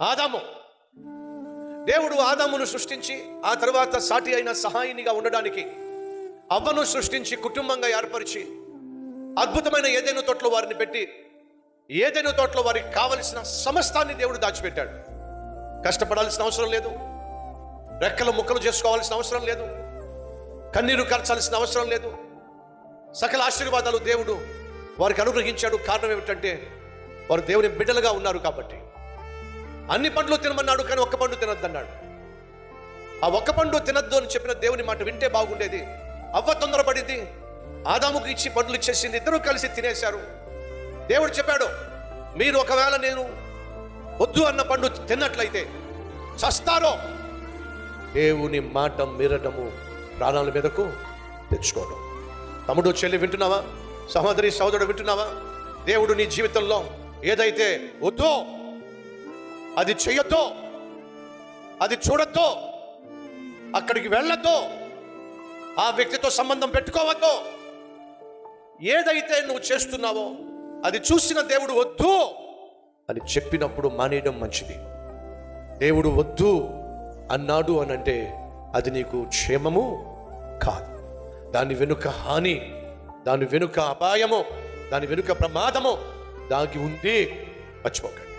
ఆదాము. దేవుడు ఆదామును సృష్టించి ఆ తర్వాత సాటి అయిన సహాయినిగా ఉండడానికి అవ్వను సృష్టించి కుటుంబంగా ఏర్పరిచి అద్భుతమైన ఏదైనా తోటలో వారిని పెట్టి ఏదైనా తోటలో వారికి కావలసిన సమస్తాన్ని దేవుడు దాచిపెట్టాడు. కష్టపడాల్సిన అవసరం లేదు, రెక్కలు ముక్కలు చేసుకోవాల్సిన అవసరం లేదు, కన్నీరు కార్చాల్సిన అవసరం లేదు. సకల ఆశీర్వాదాలు దేవుడు వారికి అనుగ్రహించాడు. కారణం ఏమిటంటే వారు దేవుని బిడ్డలుగా ఉన్నారు కాబట్టి. అన్ని పండ్లు తినమన్నాడు, కానీ ఒక్క పండు తినొద్దన్నాడు. ఆ ఒక్క పండు తినద్దు అని చెప్పిన దేవుని మాట వింటే బాగుండేది. అవ్వ తొందరపడింది, ఆదాముకు ఇచ్చి పండ్లు ఇచ్చేసింది, ఇద్దరూ కలిసి తినేశారు. దేవుడు చెప్పాడు, మీరు ఒకవేళ నేను వద్దు అన్న పండు తిన్నట్లయితే చస్తారో. దేవుని మాట మీరడము ప్రాణాల మీదకు తెచ్చుకోవడం. తమ్ముడు చెల్లి వింటున్నావా? సహోదరి సహోదరుడు వింటున్నావా? దేవుడు నీ జీవితంలో ఏదైతే వద్దో, అది చెయ్యొద్దో, అది చూడొద్దో, అక్కడికి వెళ్ళొద్దో, ఆ వ్యక్తితో సంబంధం పెట్టుకోవద్దో, ఏదైతే నువ్వు చేస్తున్నావో అది చూసిన దేవుడు వద్దు అని చెప్పినప్పుడు మానేయడం మంచిది. దేవుడు వద్దు అన్నాడు అని అంటే అది నీకు క్షేమము కాదు. దాని వెనుక హాని, దాని వెనుక అపాయము, దాని వెనుక ప్రమాదము దాగి ఉంది. మర్చిపోకండి.